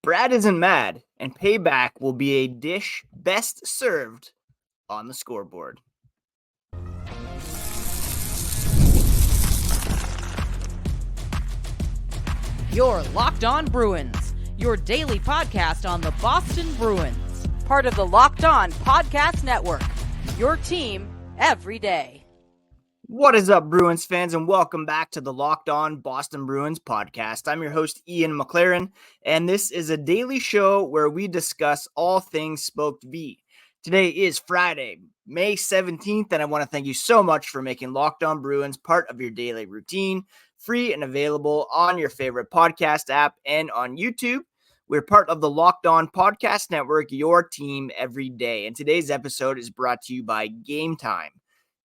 Brad isn't mad, and payback will be a dish best served on the scoreboard. You're Locked On Bruins, your daily podcast on the Boston Bruins. Part of the Locked On Podcast Network, your team every day. What is up, Bruins fans, and welcome back to the Locked On Boston Bruins podcast. I'm your host, Ian McLaren, and this is a daily show where we discuss all things Spoked V. Today is Friday, May 17th, and I want to thank you so much for making Locked On Bruins part of your daily routine, free and available on your favorite podcast app and on YouTube. We're part of the Locked On Podcast Network, your team every day, and today's episode is brought to you by Game Time.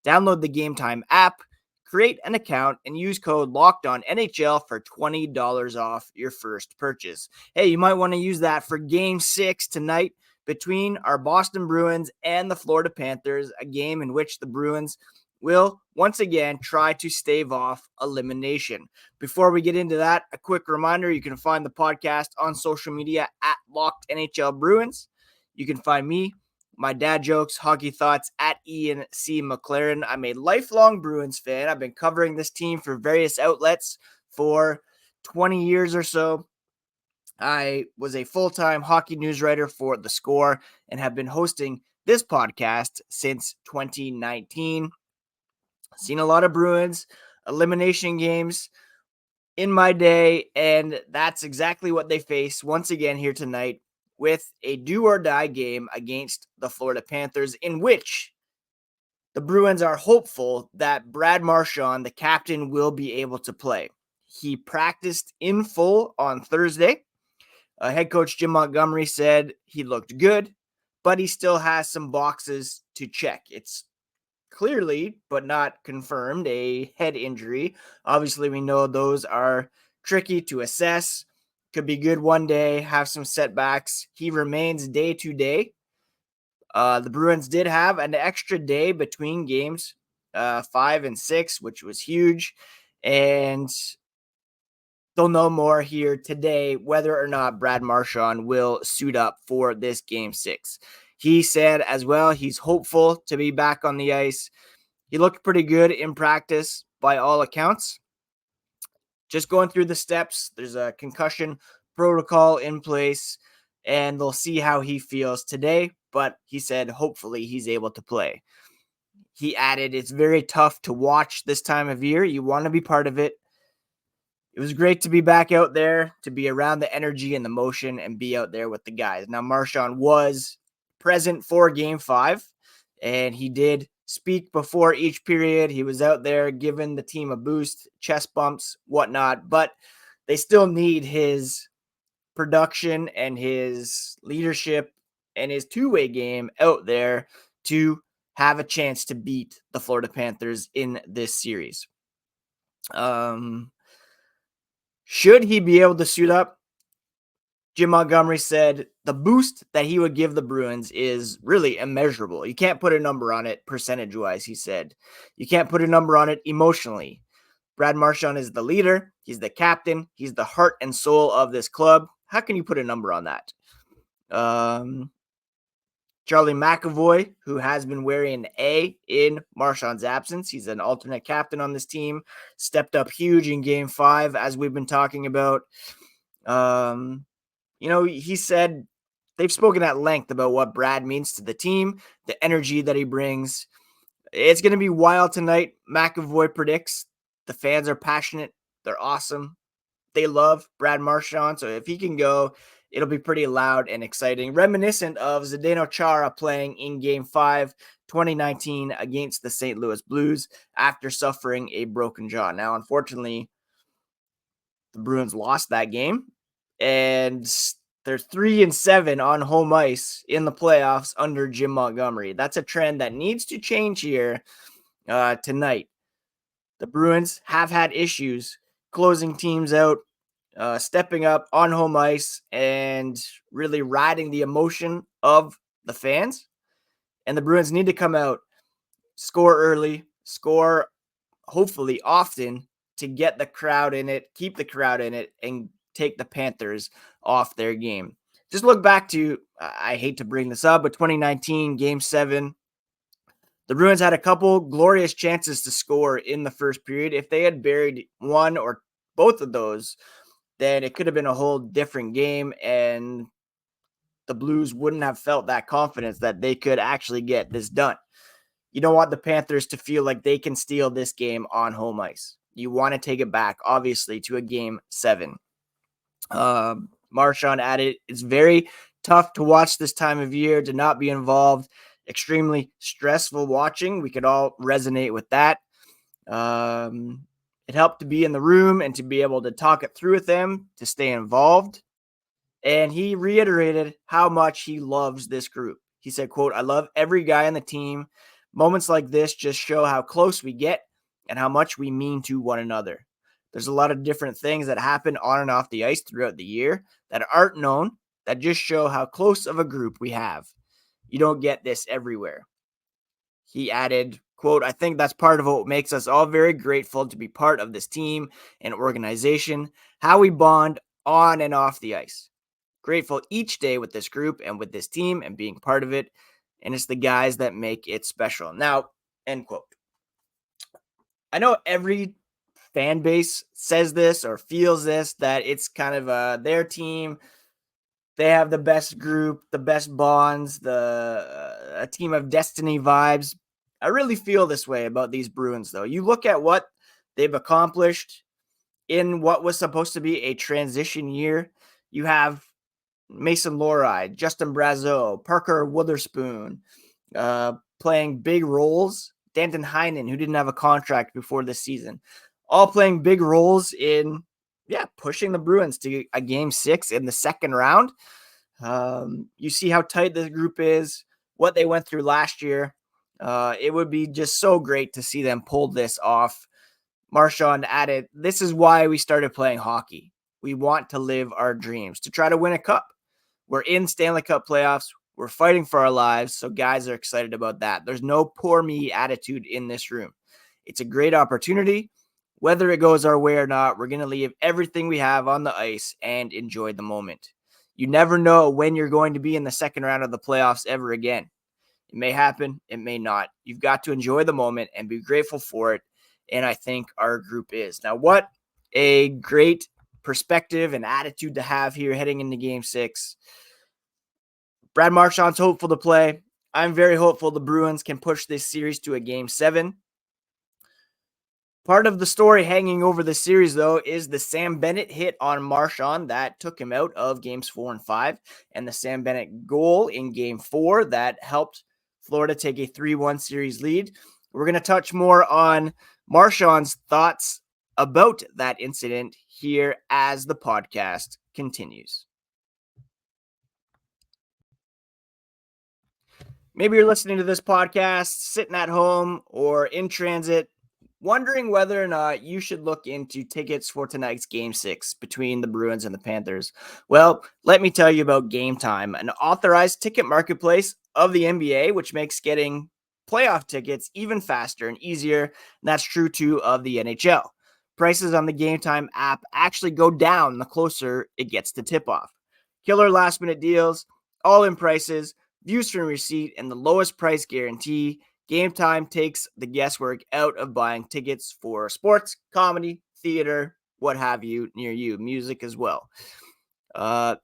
Download the Game Time app, create an account, and use code LOCKEDONNHL for $20 off your first purchase. Hey, you might want to use that for Game 6 tonight between our Boston Bruins and the Florida Panthers, a game in which the Bruins will once again try to stave off elimination. Before we get into that, a quick reminder, you can find the podcast on social media at Locked NHL Bruins. You can find me, my dad jokes, hockey thoughts at Ian C. McLaren. I'm a lifelong Bruins fan. I've been covering this team for various outlets for 20 years or so. I was a full-time hockey news writer for The Score and have been hosting this podcast since 2019. Seen a lot of Bruins elimination games in my day, and that's exactly what they face once again here tonight, with a do-or-die game against the Florida Panthers, in which the Bruins are hopeful that Brad Marchand, the captain, will be able to play. He practiced in full on Thursday. Head coach Jim Montgomery said he looked good, but he still has some boxes to check. It's clearly, but not confirmed, a head injury. Obviously, we know those are tricky to assess. Could be good one day, have some setbacks. He remains day to day. The Bruins did have an extra day between games, 5 and 6, which was huge. And they'll know more here today whether or not Brad Marchand will suit up for this Game 6. He said as well he's hopeful to be back on the ice. He looked pretty good in practice by all accounts. Just going through the steps, there's a concussion protocol in place, and they'll see how he feels today, but he said hopefully he's able to play. He added, it's very tough to watch this time of year. You want to be part of it. It was great to be back out there, to be around the energy and the motion and be out there with the guys. Now, Marshon was present for Game 5, and he did speak before each period. He was out there giving the team a boost, chest bumps, whatnot, but they still need his production and his leadership and his two-way game out there to have a chance to beat the Florida Panthers in this series. Should he be able to suit up? Jim Montgomery said the boost that he would give the Bruins is really immeasurable. You can't put a number on it percentage-wise, he said. You can't put a number on it emotionally. Brad Marchand is the leader. He's the captain. He's the heart and soul of this club. How can you put a number on that? Charlie McAvoy, who has been wearing an A in Marchand's absence. He's an alternate captain on this team. Stepped up huge in Game 5, as we've been talking about. He said they've spoken at length about what Brad means to the team, the energy that he brings. It's going to be wild tonight. McAvoy predicts the fans are passionate. They're awesome. They love Brad Marchand. So if he can go, it'll be pretty loud and exciting. Reminiscent of Zdeno Chara playing in Game 5, 2019 against the St. Louis Blues after suffering a broken jaw. Now, unfortunately, the Bruins lost that game, and they're 3-7 on home ice in the playoffs under Jim Montgomery. That's a trend that needs to change here tonight. The Bruins have had issues closing teams out, stepping up on home ice, and really riding the emotion of the fans. And the Bruins need to come out, score early, score hopefully often to get the crowd in it, keep the crowd in it, and take the Panthers off their game. Just look back to, I hate to bring this up, but 2019 Game 7, the Bruins had a couple glorious chances to score in the first period. If they had buried one or both of those, then it could have been a whole different game, and the Blues wouldn't have felt that confidence that they could actually get this done. You don't want the Panthers to feel like they can steal this game on home ice. You want to take it back, obviously, to a Game 7. Marshon added, it's very tough to watch this time of year, to not be involved. Extremely stressful watching. We could all resonate with that. It helped to be in the room and to be able to talk it through with them, to stay involved. And he reiterated how much he loves this group. He said, quote, I love every guy on the team. Moments like this just show how close we get and how much we mean to one another. There's a lot of different things that happen on and off the ice throughout the year that aren't known, that just show how close of a group we have. You don't get this everywhere. He added, quote, I think that's part of what makes us all very grateful to be part of this team and organization, how we bond on and off the ice. Grateful each day with this group and with this team and being part of it. And it's the guys that make it special. Now, end quote. I know every fan base says this or feels this, that it's kind of their team. They have the best group, the best bonds, a team of destiny vibes. I really feel this way about these Bruins, though. You look at what they've accomplished in what was supposed to be a transition year. You have Mason Lohrei, Justin Brazeau, Parker Witherspoon playing big roles. Danton Heinen, who didn't have a contract before this season, all playing big roles in, pushing the Bruins to a Game 6 in the second round. You see how tight this group is, what they went through last year. It would be just so great to see them pull this off. Marshon added, this is why we started playing hockey. We want to live our dreams, to try to win a cup. We're in Stanley Cup playoffs. We're fighting for our lives, so guys are excited about that. There's no poor me attitude in this room. It's a great opportunity. Whether it goes our way or not, we're going to leave everything we have on the ice and enjoy the moment. You never know when you're going to be in the second round of the playoffs ever again. It may happen. It may not. You've got to enjoy the moment and be grateful for it, and I think our group is. Now, what a great perspective and attitude to have here heading into Game 6. Brad Marchand's hopeful to play. I'm very hopeful the Bruins can push this series to a Game 7. Part of the story hanging over the series, though, is the Sam Bennett hit on Marshon that took him out of Games 4 and 5, and the Sam Bennett goal in Game 4 that helped Florida take a 3-1 series lead. We're going to touch more on Marchand's thoughts about that incident here as the podcast continues. Maybe you're listening to this podcast, sitting at home or in transit, wondering whether or not you should look into tickets for tonight's Game 6 between the Bruins and the Panthers. Well, let me tell you about Game Time, an authorized ticket marketplace of the NBA, which makes getting playoff tickets even faster and easier. And that's true, too, of the NHL. Prices on the Game Time app actually go down the closer it gets to tip-off. Killer last-minute deals, all-in prices, views from receipt, and the lowest price guarantee. Game Time takes the guesswork out of buying tickets for sports, comedy, theater, what have you, near you, music as well. The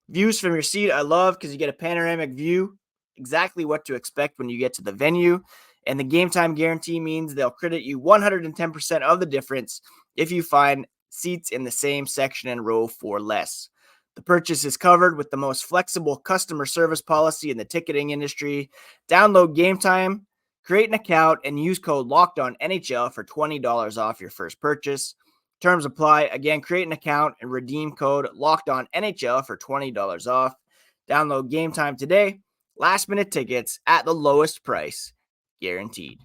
views from your seat I love because you get a panoramic view, exactly what to expect when you get to the venue. And the Game Time guarantee means they'll credit you 110% of the difference if you find seats in the same section and row for less. The purchase is covered with the most flexible customer service policy in the ticketing industry. Download Game Time, create an account, and use code LOCKEDONNHL for $20 off your first purchase. Terms apply. Again, create an account and redeem code LOCKEDONNHL for $20 off. Download Game Time today. Last minute tickets at the lowest price, guaranteed.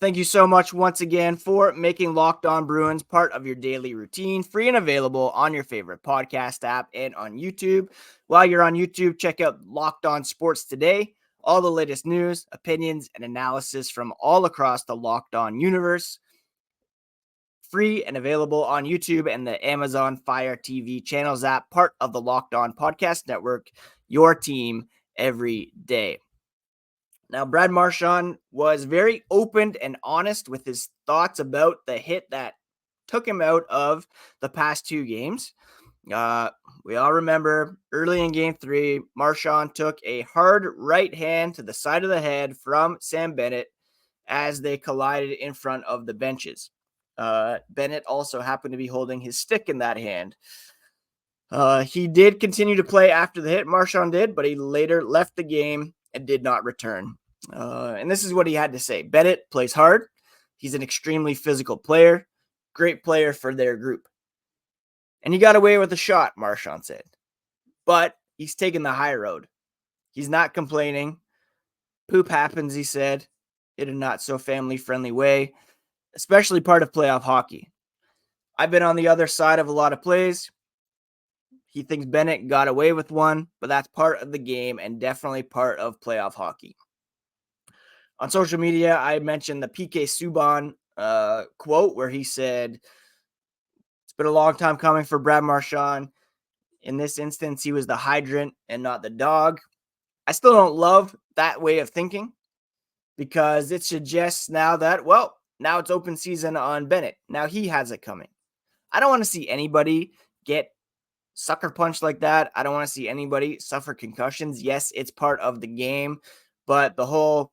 Thank you so much once again for making Locked On Bruins part of your daily routine, free and available on your favorite podcast app and on YouTube. While you're on YouTube, check out Locked On Sports Today, all the latest news, opinions, and analysis from all across the Locked On universe. free and available on YouTube and the Amazon Fire TV channels app, part of the Locked On Podcast Network, your team every day. Now, Brad Marchand was very open and honest with his thoughts about the hit that took him out of the past 2 games. We all remember early in game 3, Marshon took a hard right hand to the side of the head from Sam Bennett as they collided in front of the benches. Bennett also happened to be holding his stick in that hand. He did continue to play after the hit, Marshon did, but he later left the game and did not return. And this is what he had to say. Bennett plays hard. He's an extremely physical player, great player for their group. And he got away with a shot, Marshon said. But he's taking the high road. He's not complaining. Poop happens, he said, in a not so family friendly way, especially part of playoff hockey. I've been on the other side of a lot of plays. He thinks Bennett got away with one, but that's part of the game and definitely part of playoff hockey. On social media, I mentioned the PK Subban quote where he said, "It's been a long time coming for Brad Marchand. In this instance, he was the hydrant and not the dog." I still don't love that way of thinking because it suggests now that, well, now it's open season on Bennett. Now he has it coming. I don't want to see anybody get sucker punched like that. I don't want to see anybody suffer concussions. Yes, it's part of the game, but the whole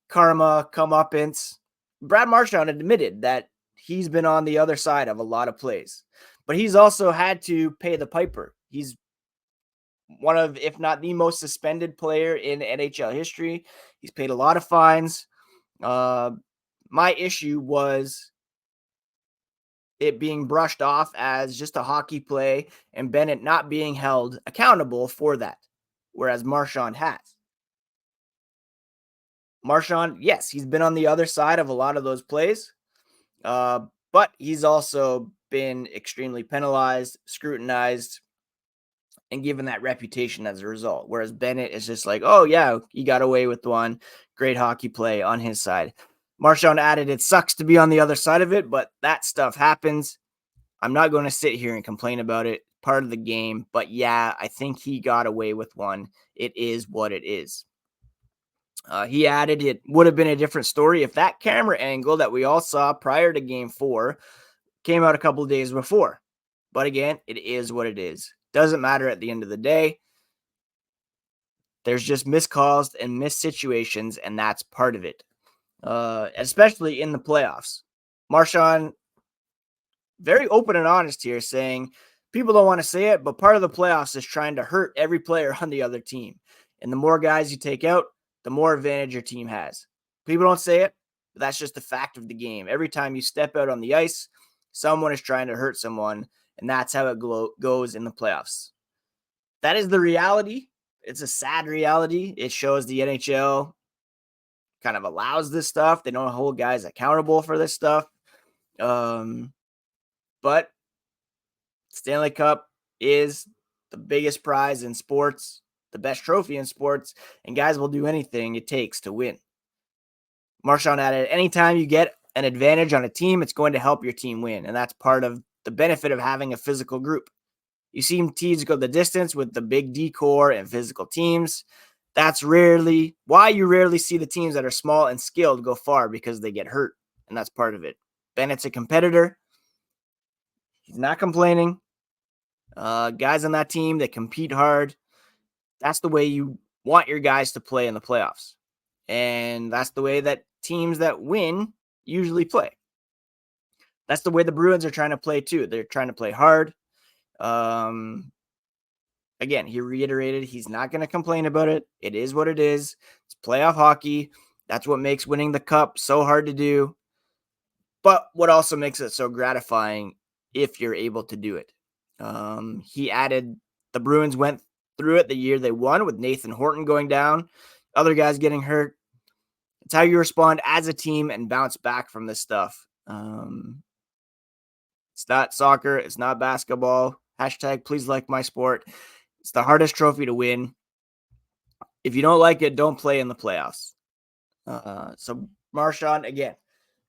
karma, comeuppance, Brad Marchand admitted that he's been on the other side of a lot of plays, but he's also had to pay the piper. He's one of, if not the most suspended player in NHL history. He's paid a lot of fines. My issue was it being brushed off as just a hockey play and Bennett not being held accountable for that, whereas Marchand has. Marchand, yes, he's been on the other side of a lot of those plays, but he's also been extremely penalized, scrutinized, and given that reputation as a result. Whereas Bennett is just like, oh, yeah, he got away with one. Great hockey play on his side. Marchand added, it sucks to be on the other side of it, but that stuff happens. I'm not going to sit here and complain about it. Part of the game. But yeah, I think he got away with one. It is what it is. He added, it would have been a different story if that camera angle that we all saw prior to game 4 came out a couple of days before. But again, it is what it is. Doesn't matter at the end of the day. There's just missed calls and missed situations, and that's part of it. Especially in the playoffs. Marchand, very open and honest here, saying people don't want to say it, but part of the playoffs is trying to hurt every player on the other team. And the more guys you take out, the more advantage your team has. People don't say it, but that's just the fact of the game. Every time you step out on the ice, someone is trying to hurt someone, and that's how it goes in the playoffs. That is the reality. It's a sad reality. It shows the NHL kind of allows this stuff. They don't hold guys accountable for this stuff. But Stanley Cup is the biggest prize in sports, the best trophy in sports, and guys will do anything it takes to win. Marchand added, anytime you get an advantage on a team, it's going to help your team win, and that's part of the benefit of having a physical group. You see teams go the distance with the big D core and physical teams. That's rarely why you rarely see the teams that are small and skilled go far, because they get hurt, and that's part of it. Bennett's a competitor. He's not complaining. Guys on that team, they compete hard. That's the way you want your guys to play in the playoffs. And that's the way that teams that win usually play. That's the way the Bruins are trying to play too. They're trying to play hard. Again, he reiterated he's not going to complain about it. It is what it is. It's playoff hockey. That's what makes winning the cup so hard to do. But what also makes it so gratifying if you're able to do it. He added the Bruins went through it the year they won with Nathan Horton going down, other guys getting hurt. It's how you respond as a team and bounce back from this stuff. It's not soccer. It's not basketball. Hashtag please like my sport. It's the hardest trophy to win. If you don't like it, don't play in the playoffs. So Marchand, again,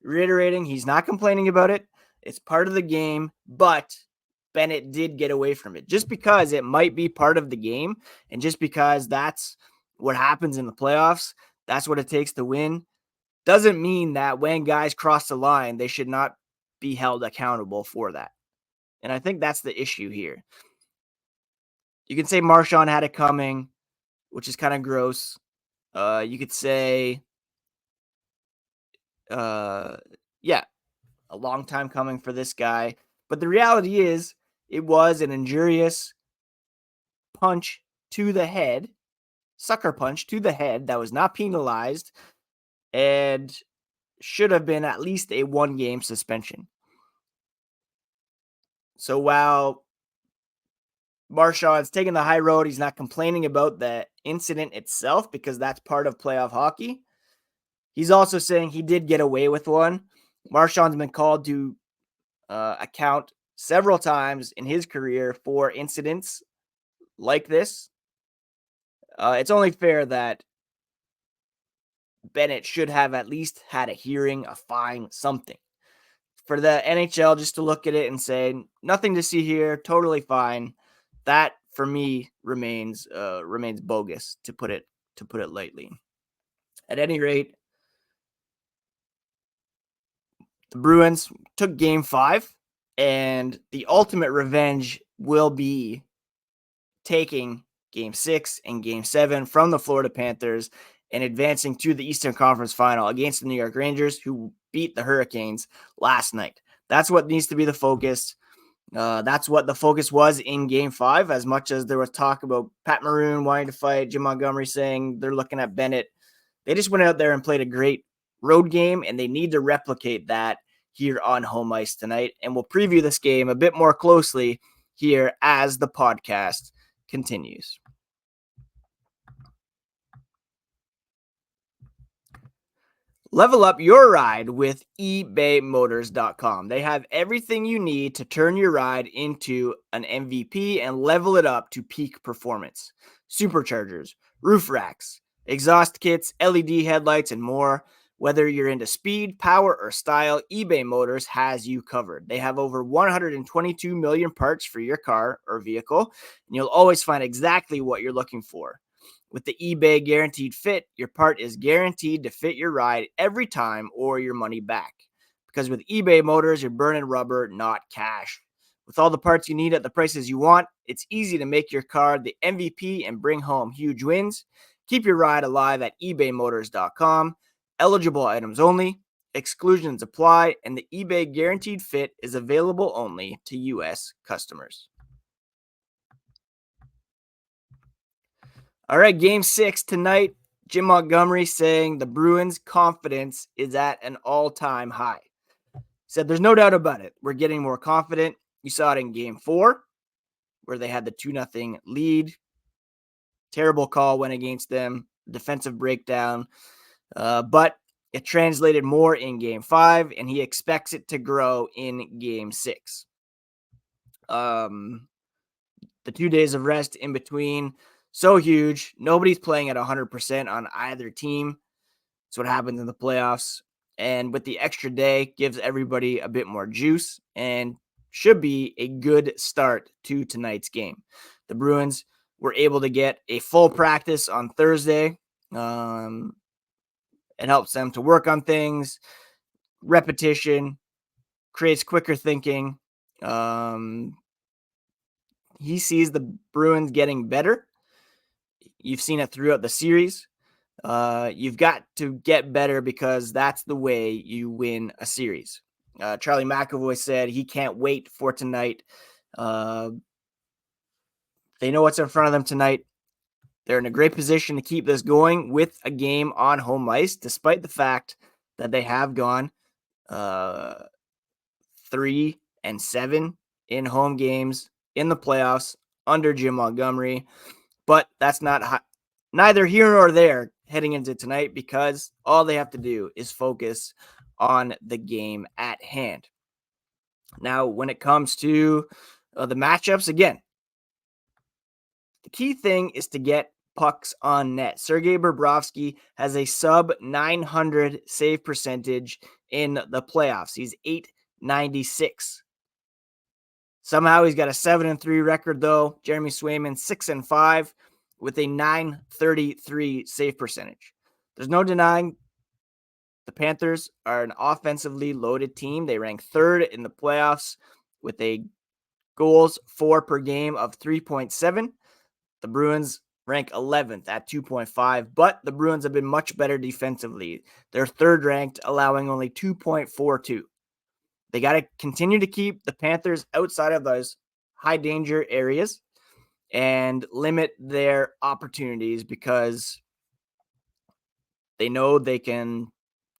reiterating, he's not complaining about it. It's part of the game, but Bennett did get away from it. Just because it might be part of the game, and just because that's what happens in the playoffs, that's what it takes to win, doesn't mean that when guys cross the line, they should not be held accountable for that. And I think that's the issue here. You can say Marshon had it coming, which is kind of gross. You could say, yeah, a long time coming for this guy. But the reality is, it was an injurious punch to the head, sucker punch to the head that was not penalized and should have been at least a 1-game suspension. So while Marshon's taking the high road, he's not complaining about the incident itself because that's part of playoff hockey. He's also saying he did get away with one. Marshon's been called to account several times in his career for incidents like this. It's only fair that Bennett should have at least had a hearing, a fine, something. For the NHL just to look at it and say, nothing to see here, totally fine. That for me remains bogus, to put it lightly. At any rate, the Bruins took Game 5, and the ultimate revenge will be taking Game 6 and Game 7 from the Florida Panthers and advancing to the Eastern Conference Final against the New York Rangers, who beat the Hurricanes last night. That's what needs to be the focus. That's what the focus was in Game 5, as much as there was talk about Pat Maroon wanting to fight, Jim Montgomery saying they're looking at Bennett. They just went out there and played a great road game, and they need to replicate that here on home ice tonight. And we'll preview this game a bit more closely here as the podcast continues. Level up your ride with ebaymotors.com. They have everything you need to turn your ride into an MVP and level it up to peak performance. Superchargers, roof racks, exhaust kits, LED headlights, and more. Whether you're into speed, power, or style, eBay Motors has you covered. They have over 122 million parts for your car or vehicle, and you'll always find exactly what you're looking for. With the eBay Guaranteed Fit, your part is guaranteed to fit your ride every time or your money back. Because with eBay Motors, you're burning rubber, not cash. With all the parts you need at the prices you want, it's easy to make your car the MVP and bring home huge wins. Keep your ride alive at ebaymotors.com. Eligible items only. Exclusions apply, and the eBay Guaranteed Fit is available only to U.S. customers. All right, Game 6 tonight. Jim Montgomery saying the Bruins' confidence is at an all-time high. Said there's no doubt about it. We're getting more confident. You saw it in Game 4, where they had the 2-0 lead. Terrible call went against them. Defensive breakdown. But it translated more in Game 5, and he expects it to grow in Game 6. The 2 days of rest in between, so huge. Nobody's playing at 100% on either team. That's what happens in the playoffs. And with the extra day, gives everybody a bit more juice and should be a good start to tonight's game. The Bruins were able to get a full practice on Thursday. It helps them to work on things. Repetition creates quicker thinking. He sees the Bruins getting better. You've seen it throughout the series. You've got to get better because that's the way you win a series. Charlie McAvoy said he can't wait for tonight. They know what's in front of them tonight. They're in a great position to keep this going with a game on home ice, despite the fact that they have gone 3-7 in home games in the playoffs under Jim Montgomery. But that's neither here nor there heading into tonight, because all they have to do is focus on the game at hand. Now, when it comes to the matchups, again, the key thing is to get pucks on net. Sergei Bobrovsky has a sub 900 save percentage in the playoffs. He's 96. Somehow he's got a 7-3 record, though. Jeremy Swayman, 6-5 with a 933 save percentage. There's no denying the Panthers are an offensively loaded team. They rank third in the playoffs with a goals for per game of 3.7. The Bruins rank 11th at 2.5, but the Bruins have been much better defensively. They're third ranked, allowing only 2.42. They got to continue to keep the Panthers outside of those high danger areas and limit their opportunities because they know they can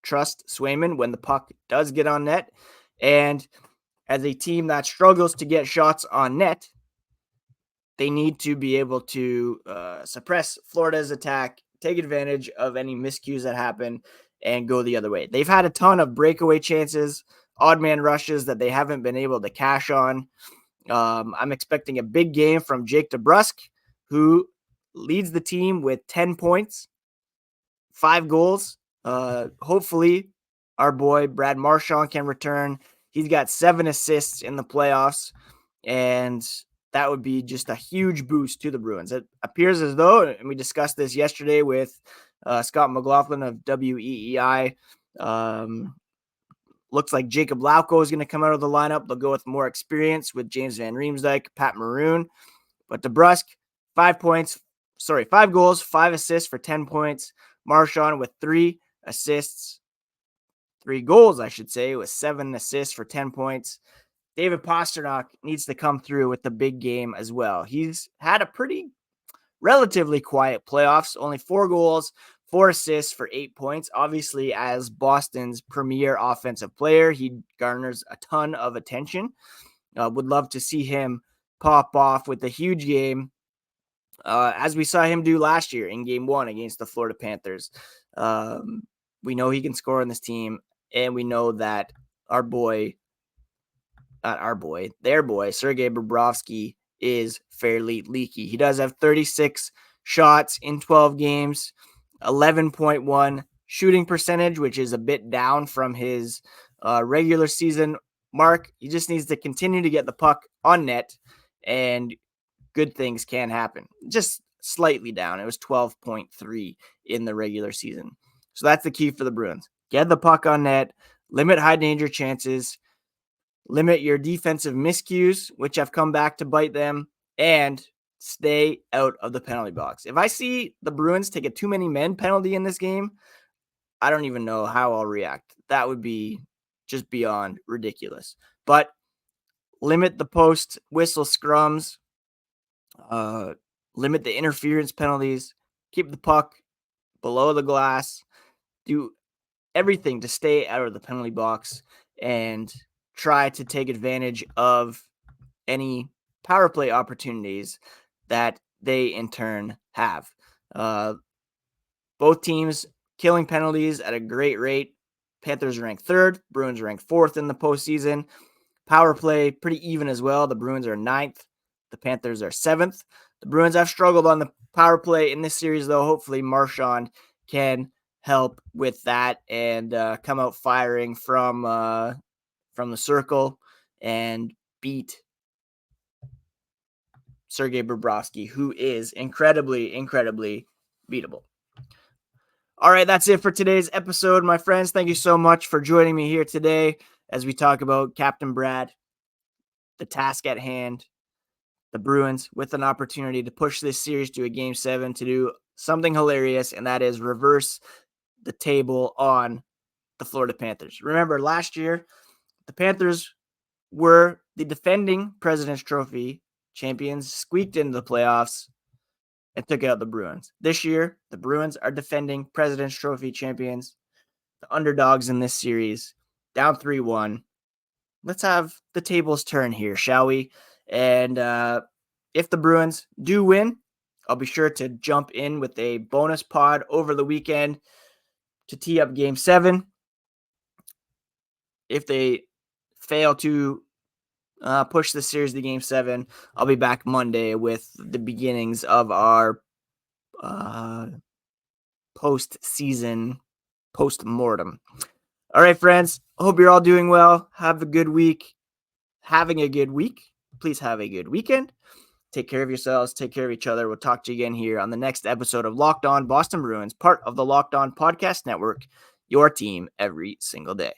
trust Swayman when the puck does get on net. And as a team that struggles to get shots on net, they need to be able to suppress Florida's attack, take advantage of any miscues that happen, and go the other way. They've had a ton of breakaway chances, odd man rushes that they haven't been able to cash on. I'm expecting a big game from Jake DeBrusk, who leads the team with 10 points, 5 goals. Hopefully, our boy Brad Marchand can return. He's got 7 assists in the playoffs, and that would be just a huge boost to the Bruins. It appears as though, and we discussed this yesterday with Scott McLaughlin of WEEI, looks like Jacob Lauko is going to come out of the lineup. They'll go with more experience with James Van Riemsdyk, Pat Maroon. But DeBrusk, 5 goals, 5 assists for 10 points. Marshon with 3 assists, 3 goals, I should say, with 7 assists for 10 points. David Pastrnak needs to come through with the big game as well. He's had a pretty relatively quiet playoffs, only 4 goals, 4 assists for 8 points. Obviously, as Boston's premier offensive player, he garners a ton of attention. Would love to see him pop off with a huge game, as we saw him do last year in Game 1 against the Florida Panthers. We know he can score on this team, and we know that their boy, Sergei Bobrovsky, is fairly leaky. He does have 36 shots in 12 games, 11.1 shooting percentage, which is a bit down from his regular season mark. He just needs to continue to get the puck on net, and good things can happen. Just slightly down. It was 12.3 in the regular season. So that's the key for the Bruins. Get the puck on net, limit high danger chances, limit your defensive miscues, which have come back to bite them, and stay out of the penalty box. If I see the Bruins take a too many men penalty in this game, I don't even know how I'll react. That would be just beyond ridiculous. But limit the post whistle scrums, limit the interference penalties, keep the puck below the glass, do everything to stay out of the penalty box, and try to take advantage of any power play opportunities that they in turn have. Both teams killing penalties at a great rate. Panthers rank 3rd, Bruins rank 4th in the postseason. Power play pretty even as well. The Bruins are 9th, the Panthers are 7th. The Bruins have struggled on the power play in this series, though. Hopefully Marchand can help with that and come out firing from the circle and beat Sergei Bobrovsky, who is incredibly, incredibly beatable. All right, that's it for today's episode, my friends. Thank you so much for joining me here today as we talk about Captain Brad, the task at hand, the Bruins with an opportunity to push this series to a Game 7 to do something hilarious, and that is reverse the table on the Florida Panthers. Remember, last year, the Panthers were the defending President's Trophy champions, squeaked into the playoffs, and took out the Bruins. This year, the Bruins are defending President's Trophy champions, the underdogs in this series, down 3-1. Let's have the tables turn here, shall we? And if the Bruins do win, I'll be sure to jump in with a bonus pod over the weekend to tee up Game 7. If they fail to push the series to Game 7, I'll be back Monday with the beginnings of our postseason postmortem. All right, friends. Hope you're all doing well. Have a good week. Having a good week. Please have a good weekend. Take care of yourselves. Take care of each other. We'll talk to you again here on the next episode of Locked On Boston Bruins, part of the Locked On Podcast Network, your team every single day.